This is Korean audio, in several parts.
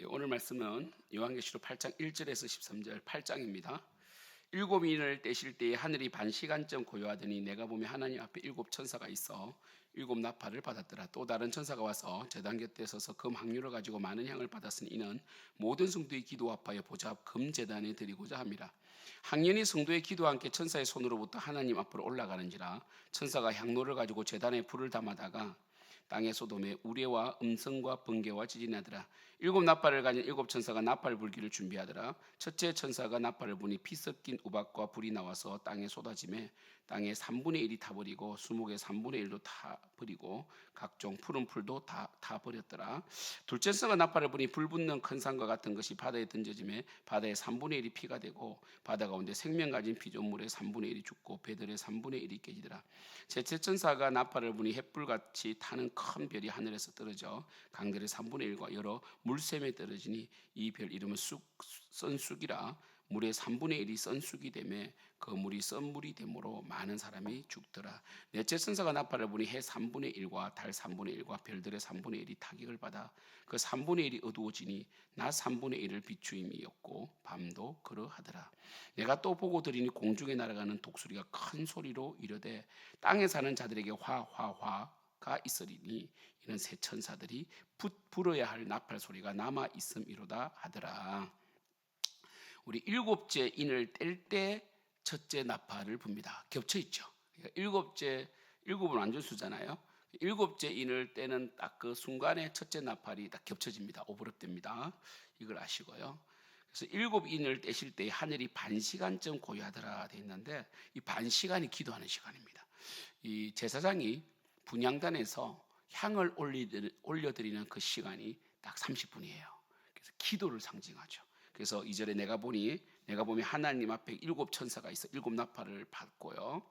오늘 말씀은 요한계시록 8장 1절에서 13절 8장입니다. 일곱 인을 떼실 때에 하늘이 반시간쯤 고요하더니 내가 보면 하나님 앞에 일곱 천사가 있어 일곱 나팔을 받았더라. 또 다른 천사가 와서 제단 곁에 서서 금 항류를 가지고 많은 향을 받았으니 이는 모든 성도의 기도 합하여 보좌 앞 금 제단에 드리고자 함이라. 항연히 성도의 기도와 함께 천사의 손으로부터 하나님 앞으로 올라가는지라. 천사가 향로를 가지고 제단에 불을 담아다가 땅의 소돔에 우레와 음성과 번개와 지진이 나더라. 일곱 나팔을 가진 일곱 천사가 나팔 불기를 준비하더라. 첫째 천사가 나팔을 부니 피 섞인 우박과 불이 나와서 땅에 쏟아짐에 땅의 3분의 1이 타버리고 수목의 3분의 1도 타버리고 각종 푸른 풀도 다 타버렸더라. 둘째 천사가 나팔을 부니 불 붙는 큰 산과 같은 것이 바다에 던져짐에 바다의 3분의 1이 피가 되고 바다 가운데 생명 가진 피조물의 3분의 1이 죽고 배들의 3분의 1이 깨지더라. 셋째 천사가 나팔을 부니 햇불같이 타는 큰 별이 하늘에서 떨어져 강들의 3분의 1과 여러 물샘에 떨어지니 이 별 이름은 썬쑥이라. 물의 3분의 1이 썬쑥이 되매 그 물이 썬물이 되므로 많은 사람이 죽더라. 넷째 천사가 나팔을 부니 해 3분의 1과 달 3분의 1과 별들의 3분의 1이 타격을 받아 그 3분의 1이 어두워지니 낮 3분의 1을 비추임이었고 밤도 그러하더라. 내가 또 보고 들으니 공중에 날아가는 독수리가 큰 소리로 이르되 땅에 사는 자들에게 화가 있으리니 이는 새 천사들이 불어야 할 나팔 소리가 남아 있음이로다 하더라. 우리 일곱째 인을 뗄 때 첫째 나팔을 붑니다. 겹쳐 있죠. 그러니까 일곱은 완전 수잖아요. 일곱째 인을 떼는 딱 그 순간에 첫째 나팔이 딱 겹쳐집니다. 오버랩됩니다. 이걸 아시고요. 그래서 일곱 인을 떼실 때 하늘이 반시간쯤 고요하더라 돼 있는데 이 반시간이 기도하는 시간입니다. 이 제사장이 분향단에서 향을 올려드리는 그 시간이 딱 30분이에요. 그래서 기도를 상징하죠. 그래서 2절에 내가 보면 하나님 앞에 일곱 천사가 있어 일곱 나팔을 받고요.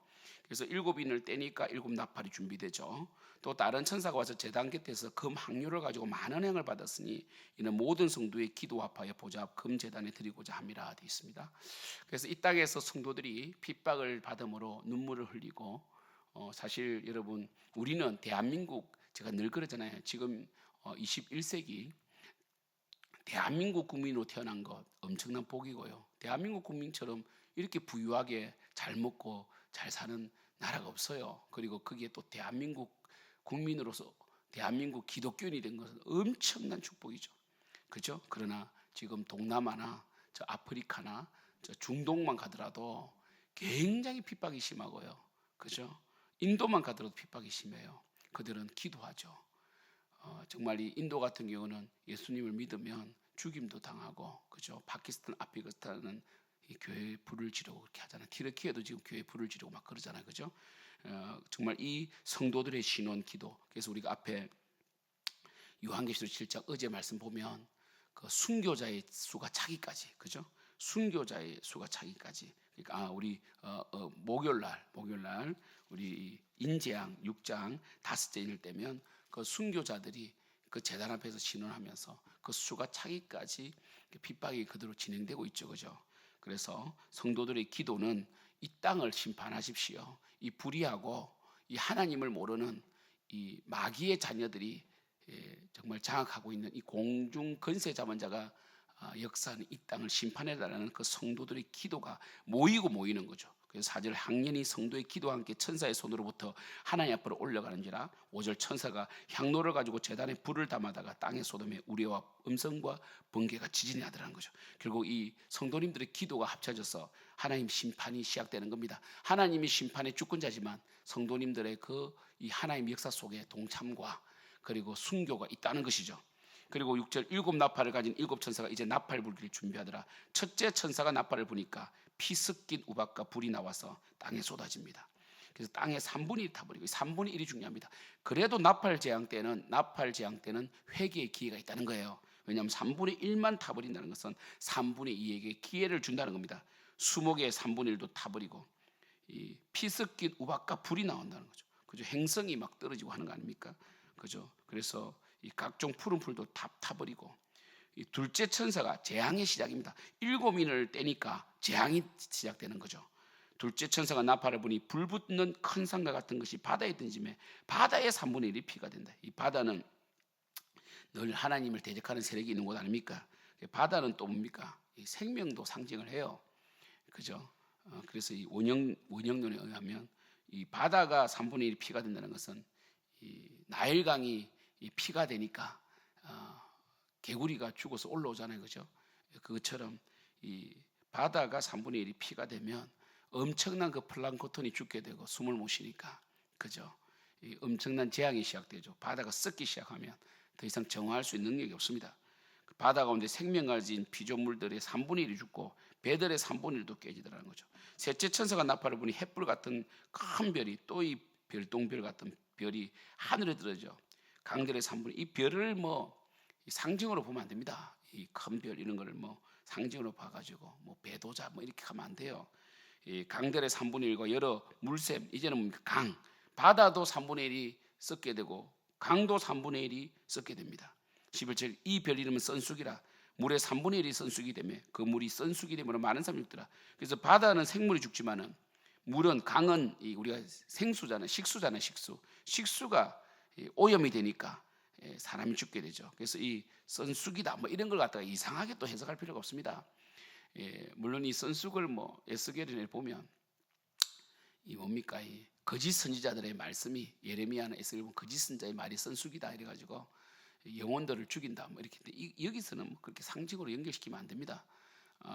그래서 일곱 인을 떼니까 일곱 나팔이 준비되죠. 또 다른 천사가 와서 제단 곁에서 금 항류를 가지고 많은 행을 받았으니 이는 모든 성도의 기도 합하여 보좌 앞 금 제단에 드리고자 함이라 되어 있습니다. 그래서 이 땅에서 성도들이 핍박을 받음으로 눈물을 흘리고 사실 여러분 우리는 대한민국 제가 늘 그러잖아요. 지금 21세기 대한민국 국민으로 태어난 것 엄청난 복이고요. 대한민국 국민처럼 이렇게 부유하게 잘 먹고 잘 사는 나라가 없어요. 그리고 그게 또 대한민국 국민으로서 대한민국 기독교인이 된 것은 엄청난 축복이죠. 그죠? 그러나 지금 동남아나 저 아프리카나 저 중동만 가더라도 굉장히 핍박이 심하고요. 그죠? 인도만 가더라도 핍박이 심해요. 그들은 기도하죠. 정말 이 인도 같은 경우는 예수님을 믿으면 죽임도 당하고, 그죠? 파키스탄, 아프가니스탄은 이 교회에 불을 지르고 그렇게 하잖아요. 티르키예도 지금 교회에 불을 지르고 막 그러잖아요, 그죠? 정말 이 성도들의 신원 기도. 그래서 우리가 앞에 요한계시록 7장 어제 말씀 보면 그 순교자의 수가 차기까지, 그죠? 순교자의 수가 차기까지. 그러니까 우리 목요일날 우리 인재양 6장 5째 인을 떼면 그 순교자들이 그 제단 앞에서 신원하면서 그 수가 차기까지 핍박이 그대로 진행되고 있죠, 그죠? 그래서 성도들의 기도는 이 땅을 심판하십시오. 이 불의하고 이 하나님을 모르는 이 마귀의 자녀들이 정말 장악하고 있는 이 공중 건세 자본자가 역사하는 이 땅을 심판해달라는 그 성도들의 기도가 모이는 거죠. 그래서 4절 항연히 성도의 기도와 함께 천사의 손으로부터 하나님 앞으로 올라가는지라. 5절 천사가 향로를 가지고 제단에 불을 담아다가 땅의 소돔에 우레와 음성과 번개가 지진이 하더라는 거죠. 결국 이 성도님들의 기도가 합쳐져서 하나님 심판이 시작되는 겁니다. 하나님이 심판의 주권자지만 성도님들의 그 이 하나님 역사 속에 동참과 그리고 순교가 있다는 것이죠. 그리고 6절 일곱 나팔을 가진 일곱 천사가 이제 나팔 불기를 준비하더라. 첫째 천사가 나팔을 부니까 피 섞인 우박과 불이 나와서 땅에 쏟아집니다. 그래서 땅에 3분의 1이 타버리고 3분의 1이 중요합니다. 그래도 나팔 재앙 때는 회개의 기회가 있다는 거예요. 왜냐하면 3분의 1만 타버린다는 것은 3분의 2에게 기회를 준다는 겁니다. 수목의 3분의 1도 타버리고 이 피 섞인 우박과 불이 나온다는 거죠. 그죠? 행성이 막 떨어지고 하는 거 아닙니까? 그죠? 그래서 이 각종 푸른 풀도 다 타버리고 이 둘째 천사가 재앙의 시작입니다. 일곱 인을 떼니까 재앙이 시작되는 거죠. 둘째 천사가 나팔을 부니 불 붙는 큰 산과 같은 것이 바다에 던짐에 바다의 3분의 1이 피가 된다. 이 바다는 늘 하나님을 대적하는 세력이 있는 곳 아닙니까? 바다는 또 뭡니까? 이 생명도 상징을 해요. 그죠? 그래서 이 원형론에 의하면 이 바다가 3분의 1이 피가 된다는 것은 이 나일강이 이 피가 되니까 개구리가 죽어서 올라오잖아요. 그죠? 그것처럼 이 바다가 3분의 1이 피가 되면 엄청난 그 플랑크톤이 죽게 되고 숨을 못 쉬니까 그죠? 이 엄청난 재앙이 시작되죠. 바다가 썩기 시작하면 더 이상 정화할 수 있는 능력이 없습니다. 바다 가운데 생명 가진 피조물들의 3분의 1이 죽고 배들의 3분의 1도 깨지더라는 거죠. 셋째 천사가 나팔을 부니 햇불 같은 큰 별이 또 이 별똥별 같은 별이 하늘에 떨어져 강들의 3분의 이 별을 뭐 상징으로 보면 안 됩니다. 이 큰 별 이런 거를 뭐 상징으로 봐가지고 뭐 배도자 뭐 이렇게 하면 안 돼요. 이 강들의 3분의 1과 여러 물샘 이제는 뭡니까? 강 바다도 3분의 1이 썩게 되고 강도 3분의 1이 썩게 됩니다. 11절 이 별 이름은 선수기라 물의 3분의 1이 선수기 되며 그 물이 선수기 되므로 많은 사람이 죽더라. 그래서 바다는 생물이 죽지만은 물은 강은 우리가 생수잖아요. 식수잖아요. 식수가 오염이 되니까 사람이 죽게 되죠. 그래서 이 선수기다 뭐 이런 걸 갖다가 이상하게 또 해석할 필요가 없습니다. 물론 이 선수를 뭐 에스겔에 보면 이 뭡니까 이 거짓 선지자들의 말씀이 예레미야나 에스겔 보면 거짓 선지자의 말이 선수기다 이래가지고 영혼들을 죽인다 뭐 이렇게 여기서는 뭐 그렇게 상징으로 연결시키면 안 됩니다.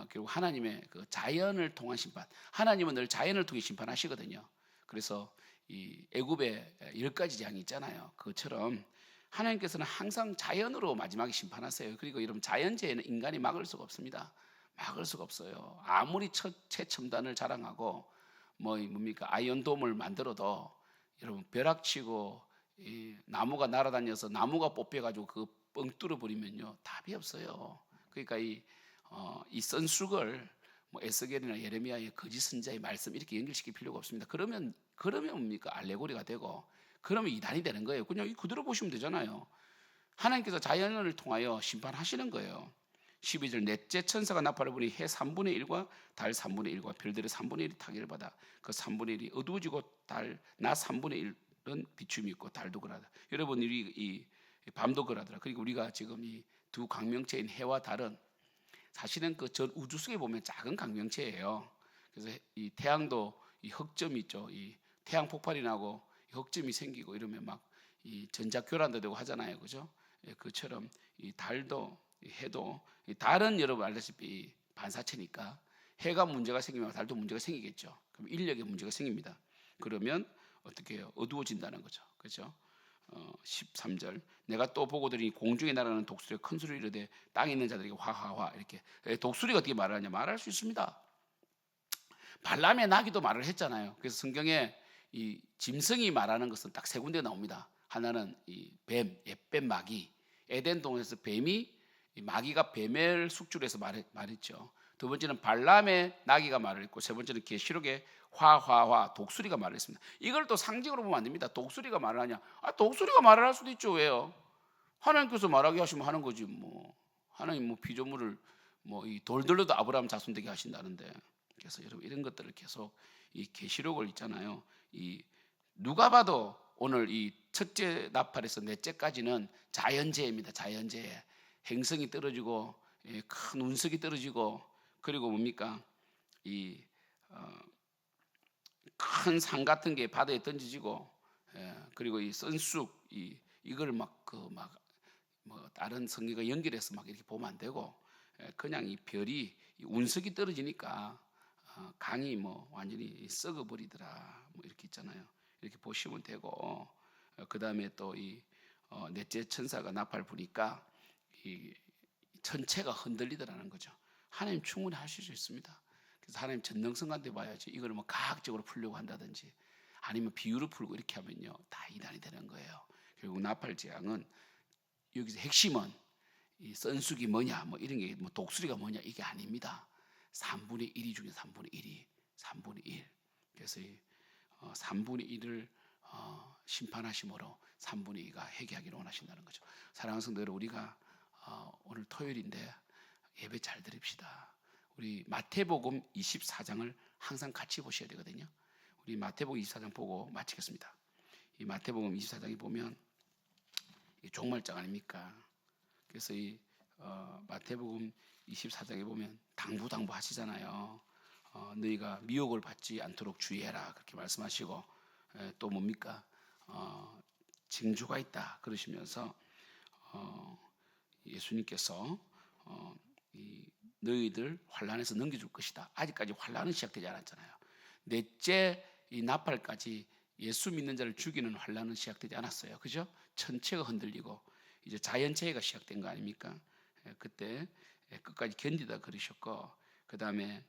결국 하나님의 그 자연을 통한 심판, 하나님은 늘 자연을 통해 심판하시거든요. 그래서 이 애굽에 10가지 재앙이 있잖아요. 그것처럼 하나님께서는 항상 자연으로 마지막에 심판하세요. 그리고 여러분 자연재해는 인간이 막을 수가 없습니다. 막을 수가 없어요. 아무리 최첨단을 자랑하고 뭐 뭡니까 아이언돔을 만들어도 여러분 벼락치고 이 나무가 날아다녀서 나무가 뽑혀가지고 그 뻥 뚫어버리면요 답이 없어요. 그러니까 이 선숙을 뭐 에스겔이나 예레미야의 거짓 선자의 말씀 이렇게 연결시킬 필요가 없습니다. 그러면 뭡니까 알레고리가 되고 그러면 이단이 되는 거예요. 그냥 그대로 보시면 되잖아요. 하나님께서 자연을 통하여 심판하시는 거예요. 12절 넷째 천사가 나팔을 부니 해 3분의 1과 달 3분의 1과 별들의 3분의 1이 타기를 받아 그 3분의 1이 어두워지고 낮 3분의 1은 비춤이 있고 달도 그러하다. 여러분 우리 이 밤도 그러하더라. 그리고 우리가 지금 이 두 강명체인 해와 달은 사실은 그 전 우주 속에 보면 작은 강명체예요. 그래서 이 태양도 이 흑점이 있죠. 이 태양 폭발이 나고 흑점이 생기고 이러면 막 이 전자 교란도 되고 하잖아요. 그죠? 그처럼 이 달도 이 해도 이 달은 여러분 알다시피 반사체니까 해가 문제가 생기면 달도 문제가 생기겠죠. 그럼 인력에 문제가 생깁니다. 그러면 어떻게 해요? 어두워진다는 거죠. 그렇죠? 13절 내가 또 보고 들으니 공중에 날아가는 독수리가 큰 소리로 이르되 땅에 있는 자들에게 화화화 이렇게 독수리가 어떻게 말하냐 말할 수 있습니다. 발람의 나귀도 말을 했잖아요. 그래서 성경에 이 짐승이 말하는 것은 딱 세 군데 나옵니다. 하나는 이 뱀, 옛뱀 마귀. 에덴 동에서 뱀이 마귀가 뱀을 숙주해서 말했죠. 두 번째는 발람의 나귀가 말을 했고 세 번째는 계시록의 화화화 독수리가 말을 했습니다. 이걸 또 상징으로 보면 안 됩니다. 독수리가 말을 하냐? 독수리가 말을 할 수도 있죠. 왜요? 하나님께서 말하게 하시면 하는 거지 뭐. 하나님 뭐 피조물을 뭐 이 돌들로도 아브라함 자손 되게 하신다는데. 그래서 여러분 이런 것들을 계속 이 계시록을 있잖아요. 이 누가 봐도 오늘 이 첫째 나팔에서 넷째까지는 자연재해입니다. 자연재해. 행성이 떨어지고 큰 운석이 떨어지고 그리고 뭡니까 이 큰 산 같은 게 바다에 던져지고 그리고 이 선쑥 이걸 막 뭐 다른 성경과 연결해서 막 이렇게 보면 안 되고 그냥 이 별이 이 운석이 떨어지니까 강이 뭐 완전히 썩어 버리더라 뭐 이렇게 있잖아요. 이렇게 보시면 되고 그 다음에 또 이 넷째 천사가 나팔 부니까 이 전체가 흔들리더라는 거죠. 하나님 충분히 하실 수 있습니다. 그래서 하나님 전능성한테 봐야지 이걸 뭐 과학적으로 풀려고 한다든지 아니면 비유로 풀고 이렇게 하면요 다 이단이 되는 거예요. 결국 나팔 재앙은 여기서 핵심은 이 선숙이 뭐냐 뭐 이런 게 뭐 독수리가 뭐냐 이게 아닙니다. 3분의 1이 중에 3분의 1. 그래서 이 3분의 1을 심판하심으로 3분의 2가 회개하기를 원하신다는 거죠. 사랑하는 성도 여러분 우리가 오늘 토요일인데 예배 잘 드립시다. 우리 마태복음 24장을 항상 같이 보셔야 되거든요. 우리 마태복음 24장 보고 마치겠습니다. 이 마태복음 24장에 보면 이 종말장 아닙니까? 그래서 이 마태복음 24장에 보면 당부 하시잖아요. 너희가 미혹을 받지 않도록 주의해라 그렇게 말씀하시고 또 뭡니까? 징조가 있다 그러시면서 예수님께서 이 너희들 환란에서 넘겨줄 것이다. 아직까지 환란은 시작되지 않았잖아요. 넷째 이 나팔까지 예수 믿는 자를 죽이는 환란은 시작되지 않았어요. 그죠? 천체가 흔들리고 이제 자연재해가 시작된 거 아닙니까? 그때 끝까지 견디다 그러셨고 그 다음에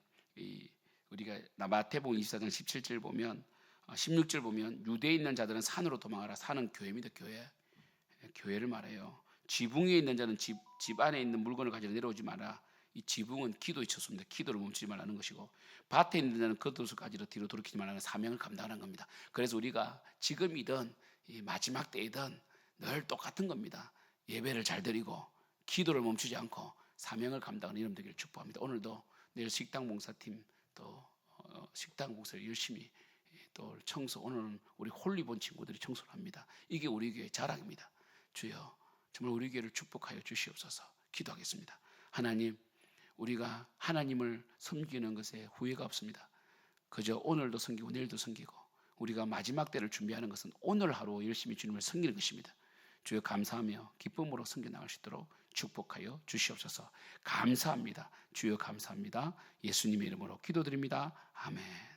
우리가 마태복음 24장 17절 보면 16절 보면 유대에 있는 자들은 산으로 도망하라. 산은 교회입니다. 교회를 말해요. 지붕 위에 있는 자는 집 안에 있는 물건을 가지고 내려오지 마라. 이 지붕은 기도의 처소입니다. 기도를 멈추지 말라는 것이고 밭에 있는 자는 겉옷을 가지러 뒤로 돌이키지 말라는 사명을 감당하는 겁니다. 그래서 우리가 지금이든 이 마지막 때이든 늘 똑같은 겁니다. 예배를 잘 드리고 기도를 멈추지 않고 사명을 감당하는 이름 되기를 축복합니다. 오늘도 내일 식당 봉사팀 또 식당 봉사를 열심히 또 청소 오늘은 우리 홀리본 친구들이 청소를 합니다. 이게 우리 교회의 자랑입니다. 주여 정말 우리 교회를 축복하여 주시옵소서. 기도하겠습니다. 하나님 우리가 하나님을 섬기는 것에 후회가 없습니다. 그저 오늘도 섬기고 내일도 섬기고 우리가 마지막 때를 준비하는 것은 오늘 하루 열심히 주님을 섬기는 것입니다. 주여 감사하며 기쁨으로 섬겨 나갈 수 있도록 축복하여 주시옵소서. 감사합니다. 주여 감사합니다. 예수님의 이름으로 기도드립니다. 아멘.